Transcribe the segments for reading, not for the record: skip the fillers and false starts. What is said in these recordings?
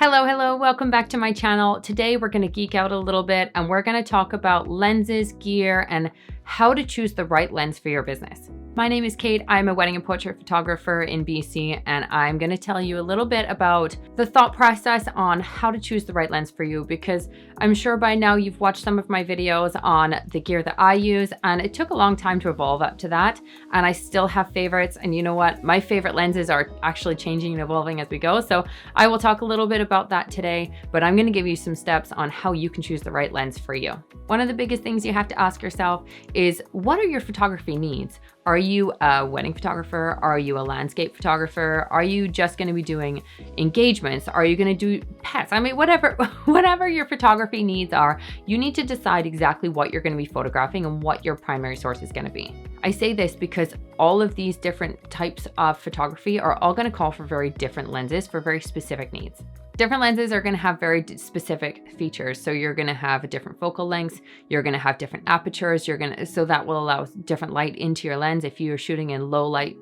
Hello, welcome back to my channel. Today we're going to geek out a little bit and we're going to talk about lenses, gear, and how to choose the right lens for your business. My name is Kate. I'm a wedding and portrait photographer in BC, and I'm going to tell you a little bit about the thought process on how to choose the right lens for you, because I'm sure by now you've watched some of my videos on the gear that I use, and it took a long time to evolve up to that, and I still have favorites. And you know what? My favorite lenses are actually changing and evolving as we go. So I will talk a little bit about that today, but I'm going to give you some steps on how you can choose the right lens for you. One of the biggest things you have to ask yourself is, what are your photography needs? Are you a wedding photographer? Are you a landscape photographer? Are you just going to be doing engagements? Are you going to do pets? I mean, whatever your photography needs are, you need to decide exactly what you're going to be photographing and what your primary source is going to be. I say this because all of these different types of photography are all going to call for very different lenses for very specific needs. Different lenses are going to have very specific features. So you're going to have different focal lengths. You're going to have different apertures. So that will allow different light into your lens. If you're shooting in low light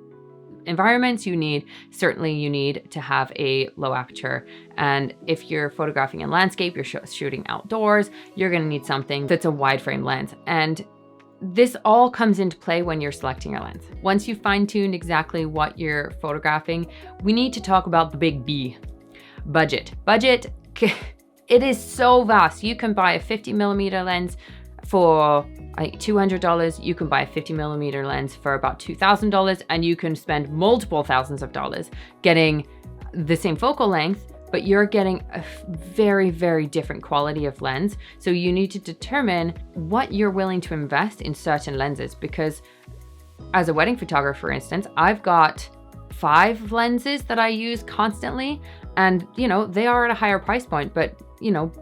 environments, you need to have a low aperture. And if you're photographing in landscape, you're shooting outdoors, you're going to need something that's a wide frame lens. And this all comes into play when you're selecting your lens. Once you've fine-tuned exactly what you're photographing, we need to talk about the big B. Budget. It is so vast. You can buy a 50mm lens for like $200. You can buy a 50mm lens for about $2,000, and you can spend multiple thousands of dollars getting the same focal length, but you're getting a very, very different quality of lens. So you need to determine what you're willing to invest in certain lenses, because as a wedding photographer, for instance, I've got 5 lenses that I use constantly, and they are at a higher price point, but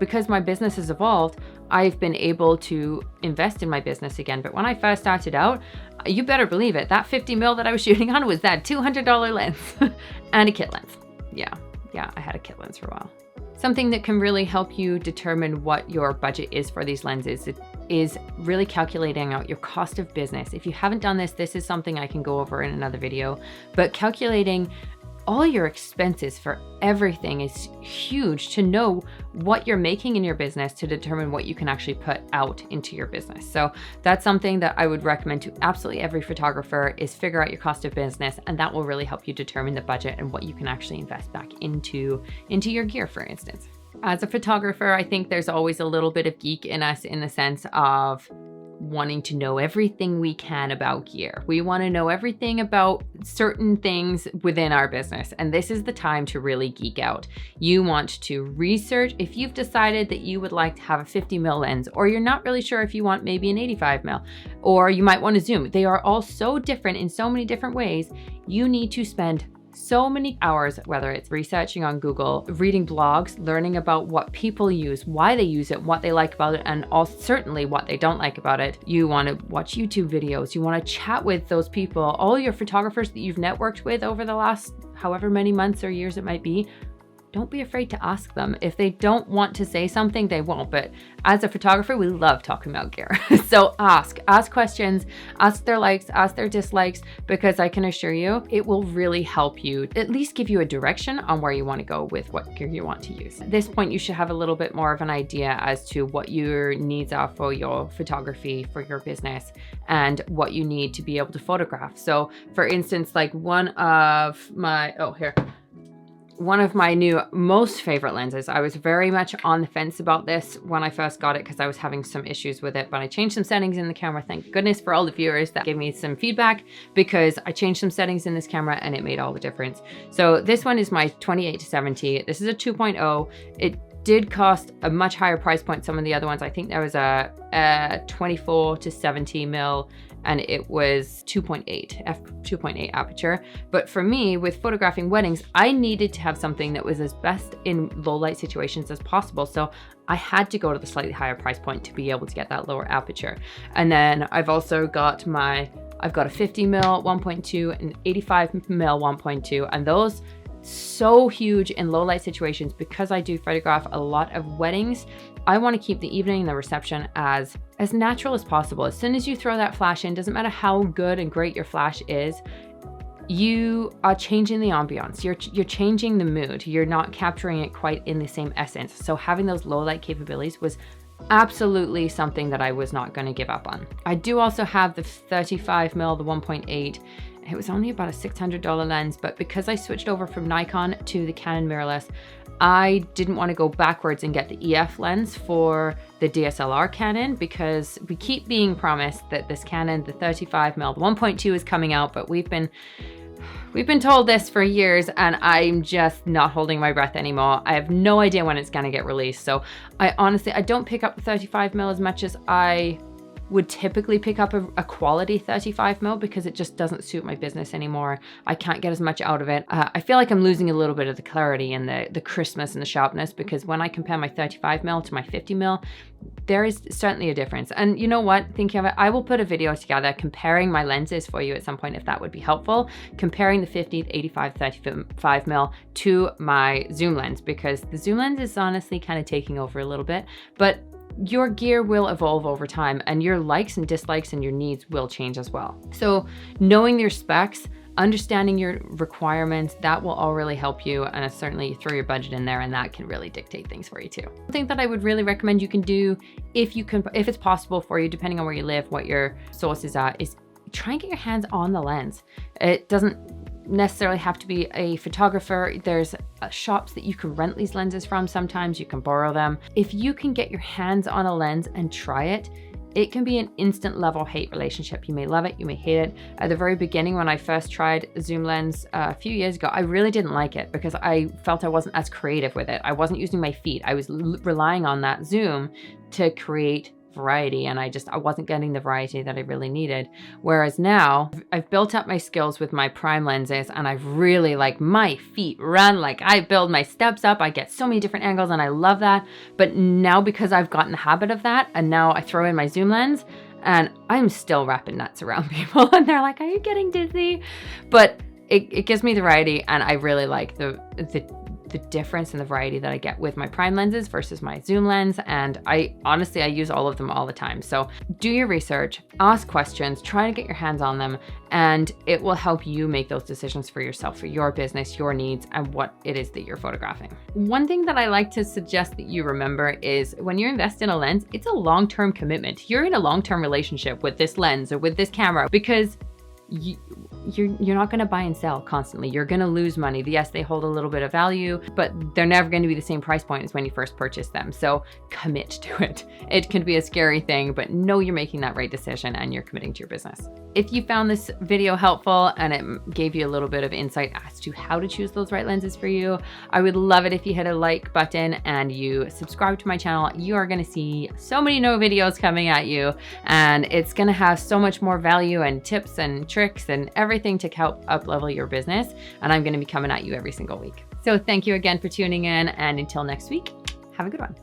because my business has evolved, I've been able to invest in my business again. But when I first started out, you better believe it, that 50mm that I was shooting on was that $200 lens and a kit lens. Yeah, I had a kit lens for a while. Something that can really help you determine what your budget is for these lenses is really calculating out your cost of business. If you haven't done this, this is something I can go over in another video, but calculating all your expenses for everything is huge to know what you're making in your business to determine what you can actually put out into your business. So that's something that I would recommend to absolutely every photographer, is figure out your cost of business, and that will really help you determine the budget and what you can actually invest back into your gear, for instance. As a photographer, I think there's always a little bit of geek in us, in the sense of wanting to know everything we can about gear. We want to know everything about certain things within our business, and this is the time to really geek out. You want to research. If you've decided that you would like to have a 50mm lens, or you're not really sure if you want maybe an 85mm, or you might want to zoom. They are all so different in so many different ways. You need to spend so many hours, whether it's researching on Google, reading blogs, learning about what people use, why they use it, what they like about it, and also certainly what they don't like about it. You want to watch YouTube videos. You want to chat with those people, all your photographers that you've networked with over the last however many months or years it might be. Don't be afraid to ask them. If they don't want to say something, they won't. But as a photographer, we love talking about gear. So ask questions, ask their likes, ask their dislikes, because I can assure you, it will really help you, at least give you a direction on where you want to go with what gear you want to use. At this point, you should have a little bit more of an idea as to what your needs are for your photography, for your business, and what you need to be able to photograph. So for instance, like one of my new most favorite lenses. I was very much on the fence about this when I first got it, because I was having some issues with it, but I changed some settings in the camera. Thank goodness for all the viewers that gave me some feedback, because I changed some settings in this camera and it made all the difference. So this one is my 28-70. This is a 2.0. It did cost a much higher price point. Some of the other ones, I think there was a 24-70mm, and it was 2.8 aperture. But for me, with photographing weddings, I needed to have something that was as best in low light situations as possible. So I had to go to the slightly higher price point to be able to get that lower aperture. And then I've also got I've got a 50mm 1.2 and 85mm 1.2, and those so huge in low light situations. Because I do photograph a lot of weddings, I want to keep the evening and the reception as natural as possible. As soon as you throw that flash in, doesn't matter how good and great your flash is, you are changing the ambiance. You're changing the mood. You're not capturing it quite in the same essence. So having those low light capabilities was absolutely something that I was not going to give up on. I do also have the 35mm, the 1.8. It was only about a $600 lens, but because I switched over from Nikon to the Canon mirrorless, I didn't want to go backwards and get the EF lens for the DSLR Canon, because we keep being promised that this Canon, the 35mm, the 1.2 is coming out, but we've been told this for years, and I'm just not holding my breath anymore. I have no idea when it's gonna get released. So I don't pick up the 35mm as much as I would typically pick up a quality 35mm, because it just doesn't suit my business anymore. I can't get as much out of it. I feel like I'm losing a little bit of the clarity and the crispness and the sharpness, because when I compare my 35mm to my 50mm, there is certainly a difference. And you know what, thinking of it, I will put a video together comparing my lenses for you at some point, if that would be helpful, comparing the 50, 85, 35mm to my zoom lens, because the zoom lens is honestly kind of taking over a little bit, but your gear will evolve over time, and your likes and dislikes and your needs will change as well. So knowing your specs, understanding your requirements, that will all really help you, and certainly throw your budget in there, and that can really dictate things for you too. Something that I would really recommend you can do, if it's possible for you, depending on where you live, what your sources are, is try and get your hands on the lens. It doesn't necessarily have to be a photographer. There's shops that you can rent these lenses from. Sometimes you can borrow them. If you can get your hands on a lens and try it, it can be an instant love-hate relationship. You may love it, you may hate it. At the very beginning, when I first tried a zoom lens a few years ago, I really didn't like it because I felt I wasn't as creative with it. I wasn't using my feet. I was relying on that zoom to create variety, and I wasn't getting the variety that I really needed. Whereas now I've built up my skills with my prime lenses, and I've really, like, my feet run, like I build my steps up, I get so many different angles, and I love that. But now, because I've gotten the habit of that, and now I throw in my zoom lens, and I'm still wrapping nuts around people and they're like, are you getting dizzy? But it gives me the variety, and I really like the difference in the variety that I get with my prime lenses versus my zoom lens. And I honestly use all of them all the time. So do your research, ask questions, try to get your hands on them, and it will help you make those decisions for yourself, for your business, your needs, and what it is that you're photographing. One thing that I like to suggest that you remember is when you invest in a lens, it's a long-term commitment. You're in a long-term relationship with this lens or with this camera, because you're not going to buy and sell constantly. You're going to lose money. Yes, they hold a little bit of value, but they're never going to be the same price point as when you first purchased them. So commit to it. It can be a scary thing, but know you're making that right decision and you're committing to your business. If you found this video helpful and it gave you a little bit of insight as to how to choose those right lenses for you, I would love it if you hit a like button and you subscribe to my channel. You are going to see so many new videos coming at you, and it's going to have so much more value and tips and tricks and everything to help up-level your business. And I'm going to be coming at you every single week. So thank you again for tuning in, and until next week, have a good one.